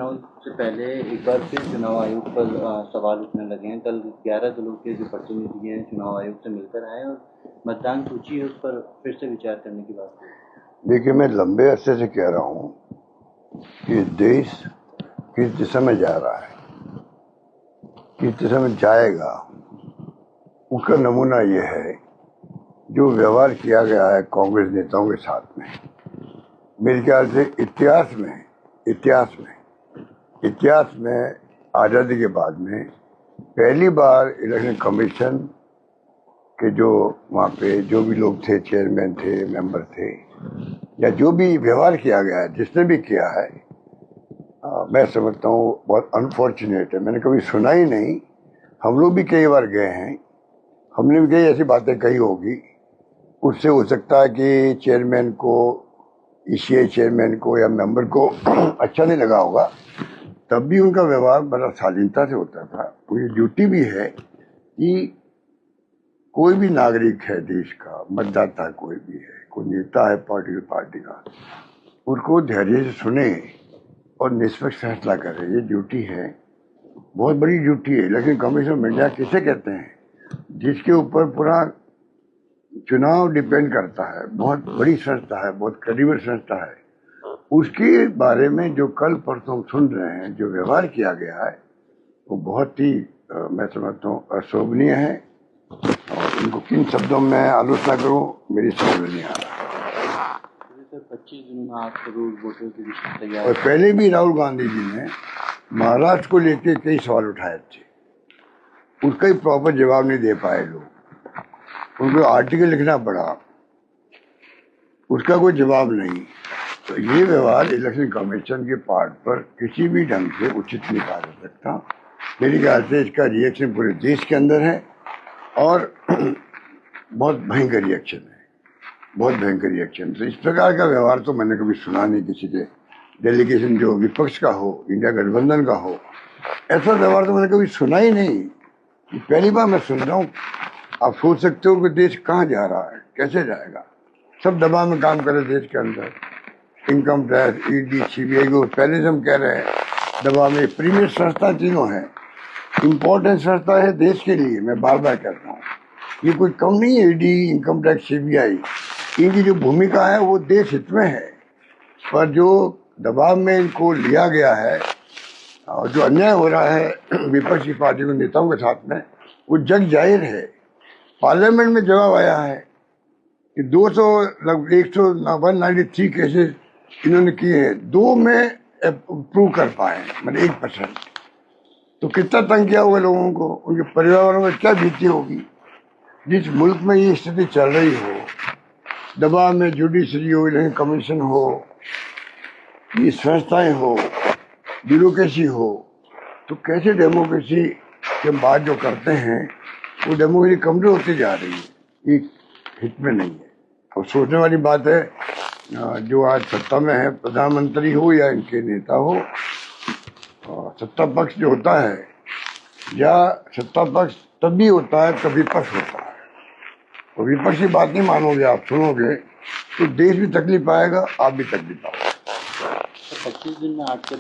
चुनाव से पहले एक बार फिर चुनाव आयोग पर सवाल उठने लगे हैं। कल 11 दलों के जो प्रतिनिधि हैं चुनाव आयोग से मिलकर आए और मतदान सूची है उस पर फिर से विचार करने की बात हुई। देखिए, मैं लंबे अरसे से कह रहा हूँ कि देश किस दिशा में जा रहा है, किस दिशा में जाएगा, उसका नमूना ये है जो व्यवहार किया गया है कांग्रेस नेताओं के साथ में। मेरे ख्याल से इतिहास में आज़ादी के बाद में पहली बार इलेक्शन कमीशन के जो वहाँ पे जो भी लोग थे, चेयरमैन थे, मेंबर थे, या जो भी व्यवहार किया गया है, जिसने भी किया है, मैं समझता हूँ बहुत अनफॉर्चुनेट है। मैंने कभी सुना ही नहीं। हम लोग भी कई बार गए हैं, हमने भी कई ऐसी बातें कही होगी। उससे हो सकता है कि चेयरमैन को, ईसीआई चेयरमैन को या मेंबर को अच्छा नहीं लगा होगा, तब भी उनका व्यवहार बड़ा शालीनता से होता था। उनकी ड्यूटी भी है कि कोई भी नागरिक है देश का, मतदाता कोई भी है, कोई नेता है पार्टी का, उसको धैर्य से सुने और निष्पक्ष फैसला करे। ये ड्यूटी है, बहुत बड़ी ड्यूटी है। लेकिन कमीशन ऑफ इंडिया किसे कहते हैं? जिसके ऊपर पूरा चुनाव डिपेंड करता है, बहुत बड़ी संस्था है, बहुत क्रेडिबल संस्था है। उसके बारे में जो कल परसों हम सुन रहे हैं, जो व्यवहार किया गया है, वो बहुत ही मैं समझता हूँ अशोभनीय है। और उनको किन शब्दों में आलोचना करूँ, मेरी समझ में नहीं आ रहा। 25 दिन में 8 करोड़ वोटों की लिस्ट तैयार। और पहले भी राहुल गांधी जी ने महाराष्ट्र को लेकर कई सवाल उठाए थे, उसका ही प्रॉपर जवाब नहीं दे पाए लोग। उनको आर्टिकल लिखना पड़ा, उसका कोई जवाब नहीं। तो ये व्यवहार इलेक्शन कमीशन के पार्ट पर किसी भी ढंग से उचित नहीं कहा जा सकता। मेरे ख्याल से इसका रिएक्शन पूरे देश के अंदर है और बहुत भयंकर रिएक्शन है, बहुत भयंकर रिएक्शन। तो इस प्रकार का व्यवहार तो मैंने कभी सुना नहीं किसी के डेलीगेशन, जो विपक्ष का हो, इंडिया गठबंधन का हो। ऐसा व्यवहार तो मैंने कभी सुना ही नहीं। पहली बार मैं सुन रहा हूँ। आप सोच सकते हो कि देश कहाँ जा रहा है, कैसे जाएगा। सब दबाव में काम कर रहे देश के अंदर। इनकम टैक्स, ईडी, सीबीआई को पहले से हम कह रहे हैं दबाव में। प्रीमियर संस्था तीनों है, इम्पोर्टेंट संस्था है देश के लिए। मैं बार बार कहता हूँ, ये कोई कम नहीं है। ईडी, इनकम टैक्स, सीबीआई, इनकी जो भूमिका है वो देश हित में है। पर जो दबाव में इनको लिया गया है और जो अन्याय हो रहा है विपक्षी पार्टी के नेताओं के साथ में, वो जग जाहिर है। पार्लियामेंट में जवाब आया है कि 193 केसेस इन्होंने किए हैं, 2 में अप्रूव कर पाए, मतलब 1%। तो कितना तंग किया होगा लोगों को, उनके परिवार वालों में क्या बीती होगी। जिस मुल्क में ये स्थिति चल रही हो, दबाव में जुडिशरी हो, इलेक्शन कमीशन हो, ये संस्थाएं हो, ब्यूरोक्रेसी हो, तो कैसे डेमोक्रेसी के बाद जो करते हैं वो डेमोक्रेसी कमजोर होती जा रही है। ये हित में नहीं है। अब सोचने वाली बात है, जो आज सत्ता में है, प्रधानमंत्री हो या इनके नेता हो, सत्ता पक्ष जो होता है, या सत्ता पक्ष तभी होता है कभी विपक्ष होता है। तो विपक्ष की बात नहीं मानोगे, आप सुनोगे, तो देश भी तकलीफ पाएगा, आप भी तकलीफ पाओगे। 25 दिन में 8 करोड़